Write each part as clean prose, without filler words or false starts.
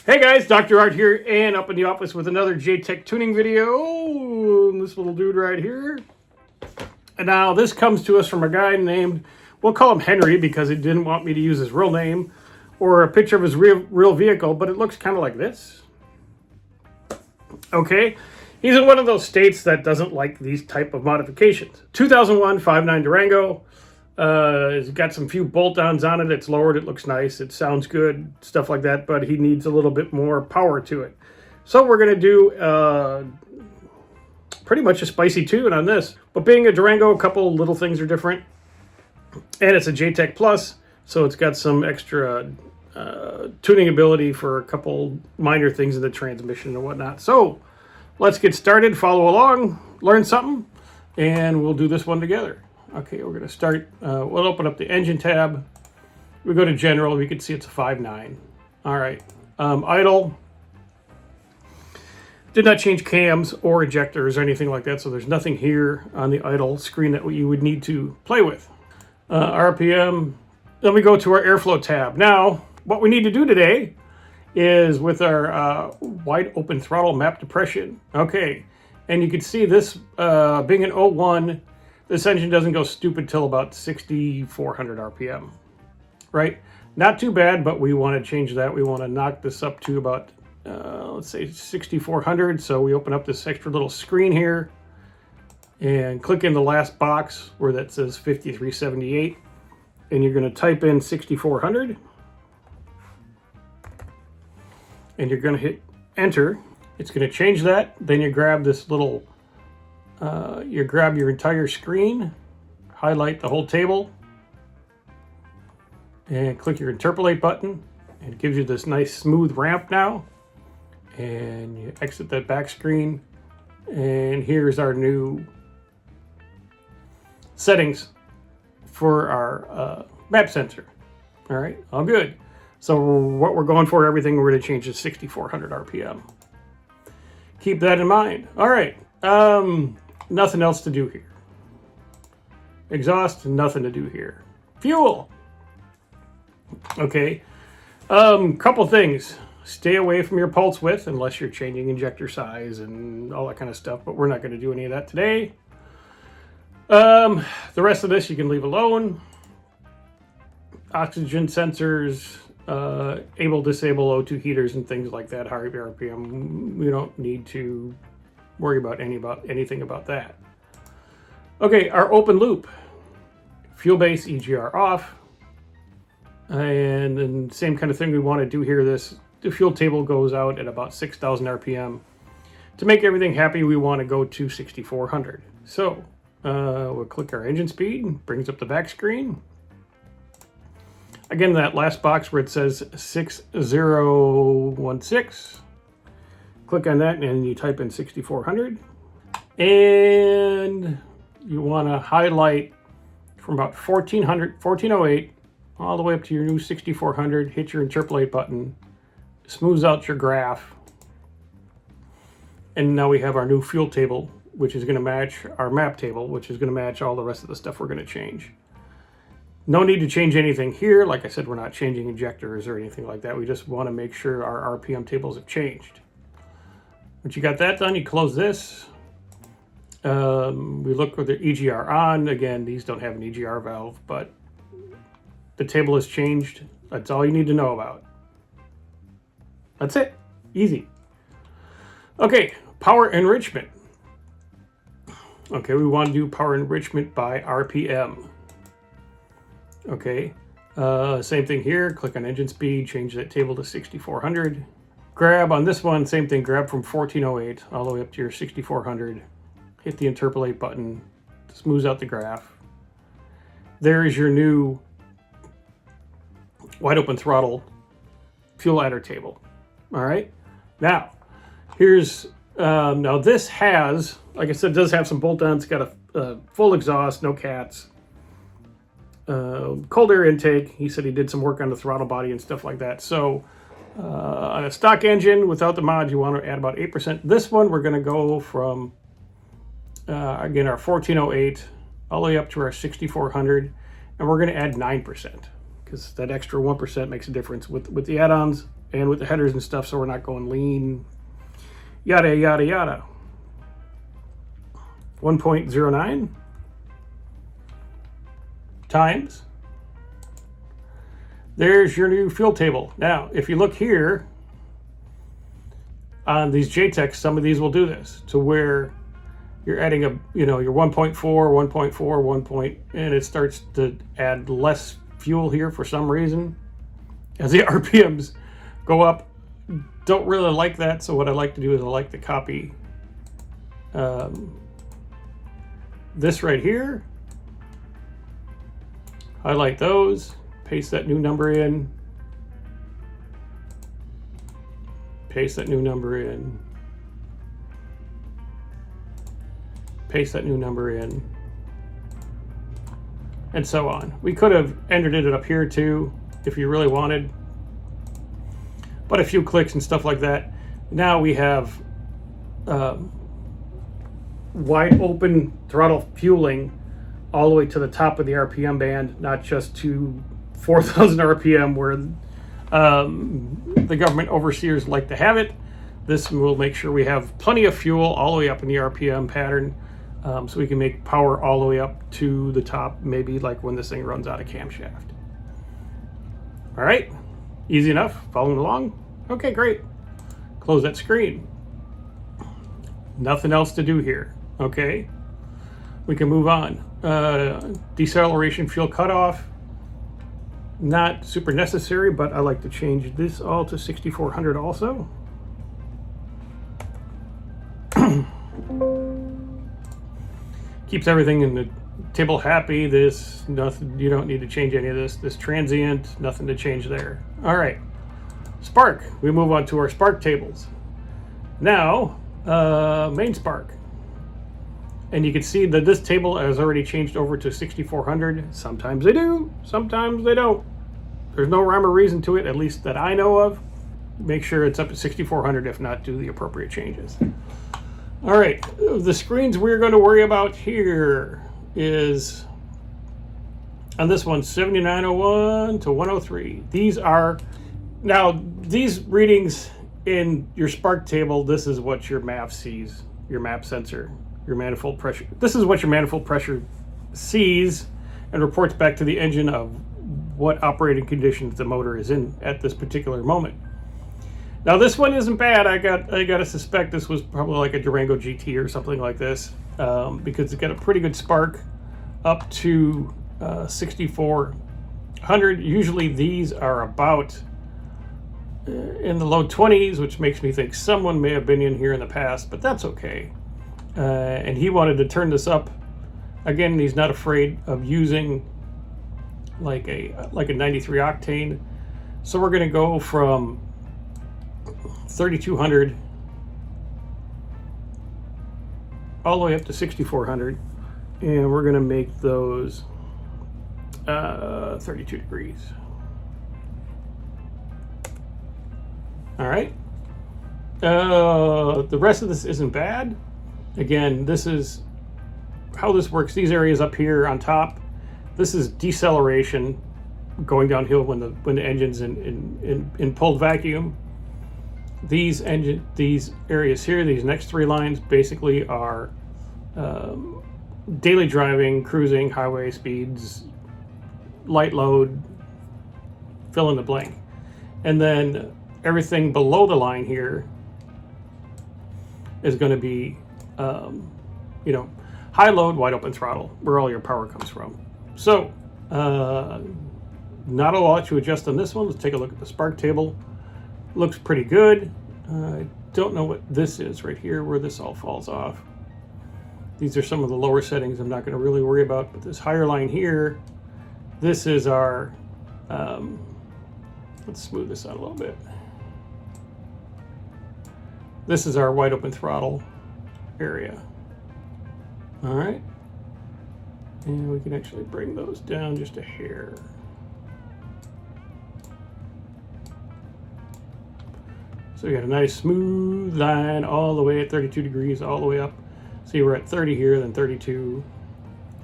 Hey guys, Dr. Art here, and up in the office with another JTEC tuning video. This little dude right here. And now this comes to us from a guy named, we'll call him Henry because he didn't want me to use his real name or a picture of his real vehicle, but it looks kind of like this. Okay, he's in one of those states that doesn't like these type of modifications. 2001 5.9 Durango. It's got some few bolt-ons on it. It's lowered. It looks nice. It sounds good, stuff like that, but he needs a little bit more power to it. So we're going to do pretty much a spicy tune on this. But being a Durango, a couple little things are different. And it's a JTEC Plus, so it's got some extra tuning ability for a couple minor things in the transmission and whatnot. So let's get started. Follow along, learn something, and we'll do this one together. Okay, we're going to start. We'll open up the engine tab. We go to general. We can see it's a 5.9. All right. Idle. Did not change cams or ejectors or anything like that, so there's nothing here on the idle screen that you would need to play with. RPM. Then we go to our airflow tab. Now, what we need to do today is with our wide open throttle map depression. Okay, and you can see this being an 01. This engine doesn't go stupid till about 6,400 RPM, right? Not too bad, but we want to change that. We want to knock this up to about, let's say 6,400. So we open up this extra little screen here and click in the last box where that says 5378. And you're going to type in 6,400. And you're going to hit enter. It's going to change that. Then you grab this little you grab your entire screen, highlight the whole table, and click your interpolate button. And it gives you this nice smooth ramp now. And you exit that back screen. And here's our new settings for our map sensor. All right, all good. So what we're going for, everything we're going to change to 6,400 RPM. Keep that in mind. All right. Nothing else to do here. Exhaust, nothing to do here. Fuel. Okay. Couple things. Stay away from your pulse width unless you're changing injector size and all that kind of stuff, but we're not going to do any of that today. The rest of this you can leave alone. Oxygen sensors, disable O2 heaters and things like that, higher RPM. We don't need to worry about anything about that. Okay, our open loop. Fuel base EGR off. And then same kind of thing we want to do here. The fuel table goes out at about 6,000 RPM. To make everything happy, we want to go to 6,400. So we'll click our engine speed, brings up the back screen. Again, that last box where it says 6016. Click on that and you type in 6,400. And you want to highlight from about 1408 all the way up to your new 6,400. Hit your interpolate button. Smooths out your graph. And now we have our new fuel table, which is going to match our map table, which is going to match all the rest of the stuff we're going to change. No need to change anything here. Like I said, we're not changing injectors or anything like that. We just want to make sure our RPM tables have changed. Once you got that done, you close this. We look with the EGR on. Again, these don't have an EGR valve, but the table has changed. That's all you need to know about. That's it. Easy. Okay, power enrichment. Okay, we want to do power enrichment by RPM. Okay, same thing here. Click on engine speed, change that table to 6,400. Grab on this one, same thing, grab from 1408 all the way up to your 6,400. Hit the interpolate button, smooths out the graph. There is your new wide open throttle fuel adder table. All right, now here's, now this has, like I said, does have some bolt-ons. It's got a full exhaust, no cats. Cold air intake. He said he did some work on the throttle body and stuff like that. So on a stock engine without the mod, you want to add about 8%. This one, we're going to go from, again, our 1408 all the way up to our 6,400. And we're going to add 9% because that extra 1% makes a difference. With the add-ons, and with the headers and stuff, so we're not going lean, yada, yada, yada. 1.09 times. There's your new fuel table. Now, if you look here on these JTECs, some of these will do this to where you're adding a, your 1.4, 1.4, 1 point, and it starts to add less fuel here for some reason as the RPMs go up. Don't really like that, so what I like to do is I like to copy this right here, highlight those, paste that new number in, paste that new number in, paste that new number in, and so on. We could have entered it up here too if you really wanted, but a few clicks and stuff like that. Now we have wide open throttle fueling all the way to the top of the RPM band, not just to 4,000 RPM where the government overseers like to have it. This will make sure we have plenty of fuel all the way up in the RPM pattern, so we can make power all the way up to the top, maybe like when this thing runs out of camshaft. All right, easy enough, following along? Okay, great. Close that screen. Nothing else to do here, okay? We can move on. Deceleration fuel cutoff, not super necessary, but I like to change this all to 6400 also. Keeps everything in the table happy. This, nothing, you don't need to change any of this. This transient, nothing to change there. All right, spark. We move on to our spark tables. Now, main spark. And you can see that this table has already changed over to 6400. Sometimes they do, sometimes they don't. There's no rhyme or reason to it, at least that I know of. Make sure it's up to 6400, if not, do the appropriate changes. All right, the screens we're going to worry about here is, on this one, 7901 to 103. These are, now these readings in your spark table, this is what your MAP sees, your MAP sensor, your manifold pressure. This is what your manifold pressure sees and reports back to the engine of what operating conditions the motor is in at this particular moment. Now this one isn't bad. I got to suspect this was probably like a Durango GT or something like this, because it's got a pretty good spark up to 6400. Usually these are about in the low 20s, which makes me think someone may have been in here in the past, but that's okay. And he wanted to turn this up. Again, he's not afraid of using like a 93 octane. So we're going to go from 3200 all the way up to 6400, and we're going to make those 32 degrees. All right. The rest of this isn't bad. Again, this is how this works. These areas up here on top, this is deceleration going downhill when the engine's in pulled vacuum. These areas here, these next three lines basically are daily driving, cruising, highway speeds, light load, fill in the blank. And then everything below the line here is going to be high load, wide open throttle, where all your power comes from. So not a lot to adjust on this one. Let's take a look at the spark table. Looks pretty good. I don't know what this is right here, where this all falls off. These are some of the lower settings I'm not going to really worry about, but this higher line here, this is our, let's smooth this out a little bit. This is our wide open throttle area. All right. And we can actually bring those down just a hair. So we got a nice smooth line all the way at 32 degrees, all the way up. See, we're at 30 here, then 32.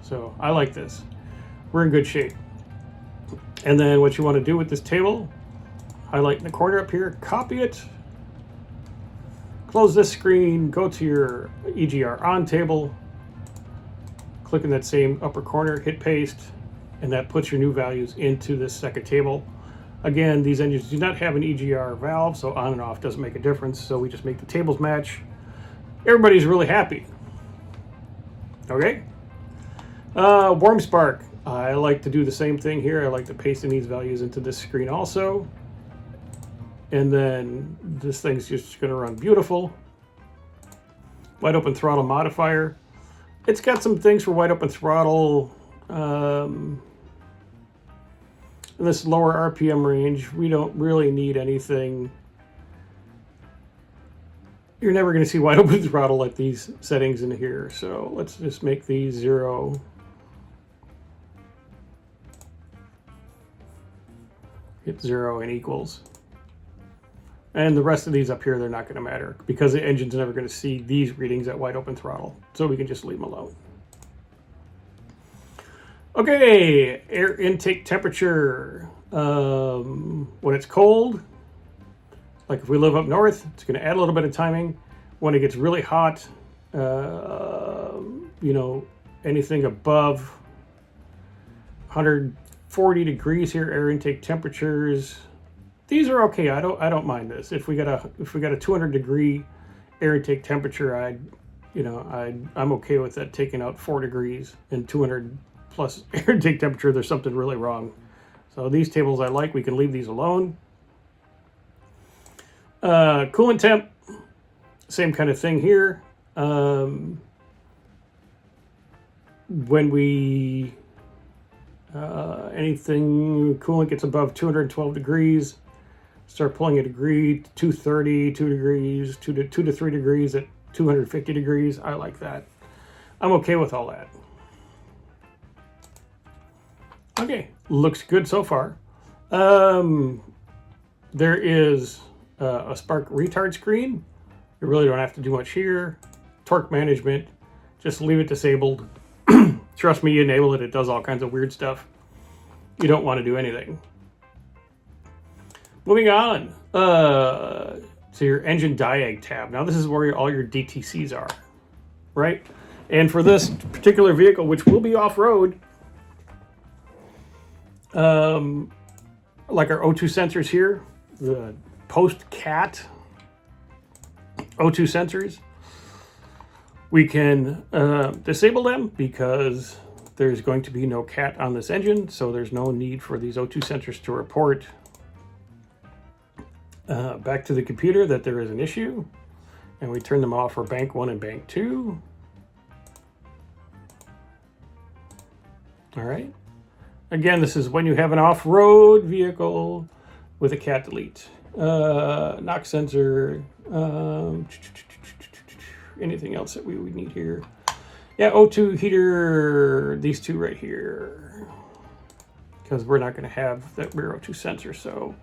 So I like this. We're in good shape. And then what you want to do with this table, highlight in the corner up here, copy it, close this screen, go to your EGR on table, click in that same upper corner, hit paste, and that puts your new values into this second table. Again, these engines do not have an EGR valve, so on and off doesn't make a difference, so we just make the tables match. Everybody's really happy. Okay? Warm spark. I like to do the same thing here. I like to paste in these values into this screen also. And then this thing's just going to run beautiful. Wide open throttle modifier. It's got some things for wide open throttle. In this lower RPM range, we don't really need anything. You're never going to see wide open throttle at these settings in here. So let's just make these 0. Hit 0 and equals. And the rest of these up here, they're not going to matter because the engine's never going to see these readings at wide open throttle. So we can just leave them alone. Okay, air intake temperature. When it's cold, like if we live up north, it's going to add a little bit of timing. When it gets really hot, you know, anything above 140 degrees here, air intake temperatures. These are okay. I don't mind this. If we got a 200 degree air intake temperature, I'm okay with that taking out 4 degrees and 200 plus air intake temperature. There's something really wrong. So these tables I like. We can leave these alone. Coolant temp, same kind of thing here. When we anything coolant gets above 212 degrees, start pulling a degree, 230, 2 degrees, 2 to 3 degrees at 250 degrees. I like that. I'm okay with all that. Okay, looks good so far. There is a spark retard screen. You really don't have to do much here. Torque management, just leave it disabled. Trust me, you enable it, it does all kinds of weird stuff. You don't want to do anything. Moving on to your engine diag tab. Now this is where all your DTCs are, right? And for this particular vehicle, which will be off-road, like our O2 sensors here, the post-CAT O2 sensors, we can disable them because there's going to be no CAT on this engine, so there's no need for these O2 sensors to report back to the computer that there is an issue, and we turn them off for bank 1 and bank 2. All right. Again, this is when you have an off-road vehicle with a CAT delete. Knock sensor, anything else that we would need here. Yeah, O2 heater, these two right here, because we're not going to have that rear O2 sensor. So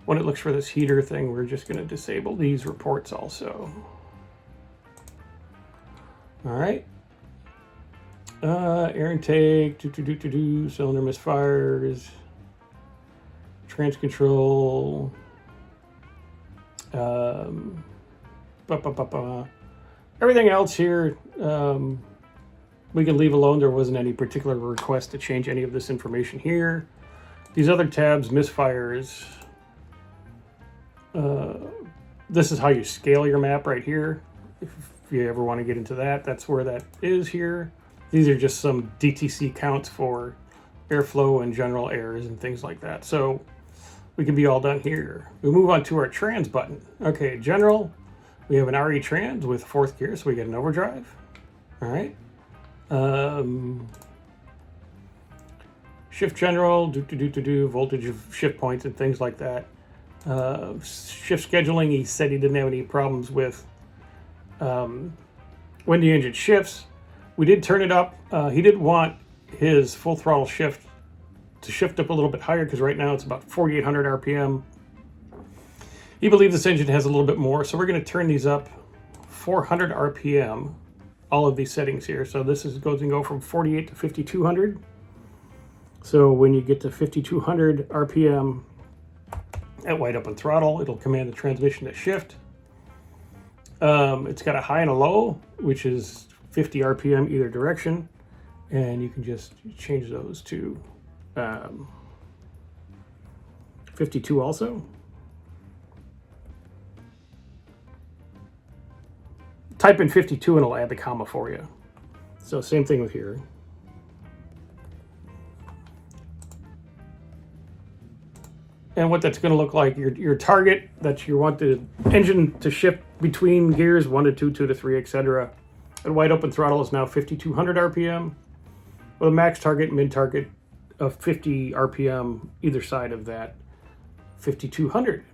when it looks for this heater thing, we're just going to disable these reports also. All right. Air intake, cylinder misfires, trans control, everything else here we can leave alone. There wasn't any particular request to change any of this information here. These other tabs, misfires, this is how you scale your map right here. If you ever want to get into that, that's where that is here. These are just some DTC counts for airflow and general errors and things like that. So we can be all done here. We move on to our trans button. Okay, general, we have an RE trans with 4th gear, so we get an overdrive. All right. Shift general, voltage of shift points and things like that. Shift scheduling, he said he didn't have any problems with when the engine shifts. We did turn it up. He did want his full throttle shift to shift up a little bit higher because right now it's about 4,800 RPM. He believes this engine has a little bit more, so we're going to turn these up 400 RPM, all of these settings here. So this is going to go from 48 to 5,200. So when you get to 5,200 RPM, At wide open throttle, it'll command the transmission to shift. It's got a high and a low, which is 50 RPM either direction. And you can just change those to 52 also. Type in 52 and it'll add the comma for you. So same thing with here. And what that's going to look like, your target that you want the engine to shift between gears, 1 to 2, 2 to 3, etc. At wide open throttle is now 5,200 RPM, with a max target, mid target of 50 RPM either side of that 5,200.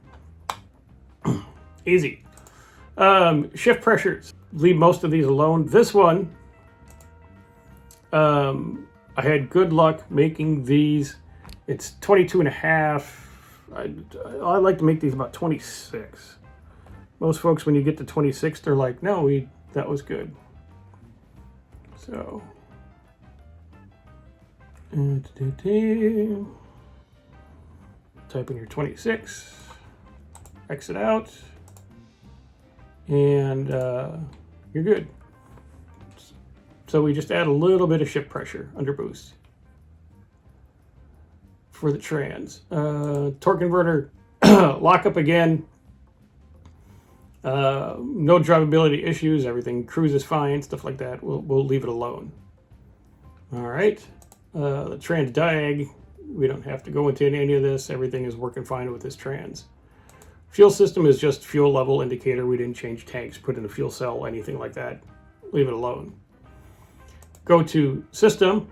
Easy. Shift pressures. Leave most of these alone. This one, I had good luck making these. It's 22 and a half. I like to make these about 26. Most folks, when you get to 26, they're like, no, that was good. So, type in your 26, exit out, and you're good. So we just add a little bit of shift pressure under boost for the trans. Torque converter, lock up again. No drivability issues. Everything cruises fine, stuff like that. We'll leave it alone. All right. The trans diag, we don't have to go into any of this. Everything is working fine with this trans. Fuel system is just fuel level indicator. We didn't change tanks, put in a fuel cell, anything like that. Leave it alone. Go to system.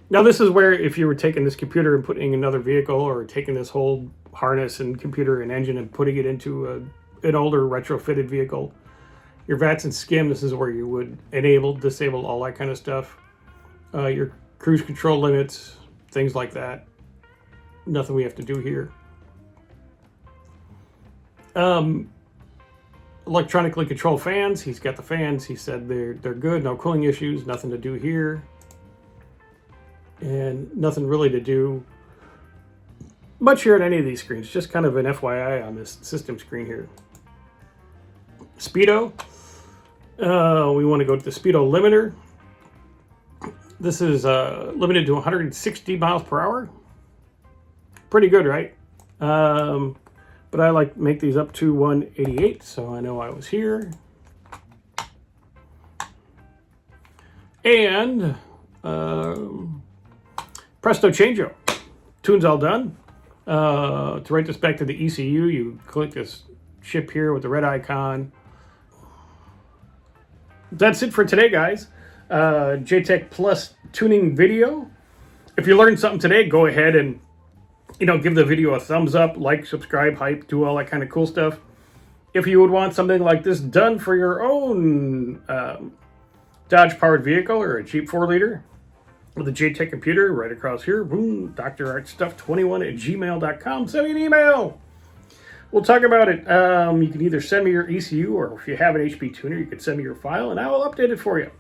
Now this is where if you were taking this computer and putting another vehicle, or taking this whole harness and computer and engine and putting it into an older retrofitted vehicle, your VATS and SCIM, this is where you would enable, disable, all that kind of stuff. Your cruise control limits, things like that. Nothing we have to do here. Electronically controlled fans. He's got the fans. He said they're good. No cooling issues. Nothing to do here. And nothing really to do much here at any of these screens. Just kind of an FYI on this system screen here. Speedo. We want to go to the speedo limiter. This is limited to 160 miles per hour. Pretty good, right? But I like to make these up to 188, so I know I was here. And presto changeo. Tune's all done. To write this back to the ECU, you click this ship here with the red icon. That's it for today, guys. JTEC Plus tuning video. If you learned something today, go ahead and give the video a thumbs up, like, subscribe, hype, do all that kind of cool stuff. If you would want something like this done for your own Dodge powered vehicle or a Jeep 4-liter with a JTEC computer right across here, boom, drartstuff21@gmail.com. Send me an email. We'll talk about it. You can either send me your ECU, or if you have an HP tuner, you can send me your file and I will update it for you.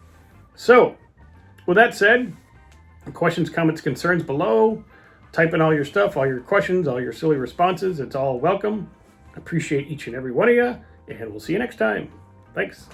So, with that said, questions, comments, concerns below. Type in all your stuff, all your questions, all your silly responses. It's all welcome. Appreciate each and every one of you, and we'll see you next time. Thanks.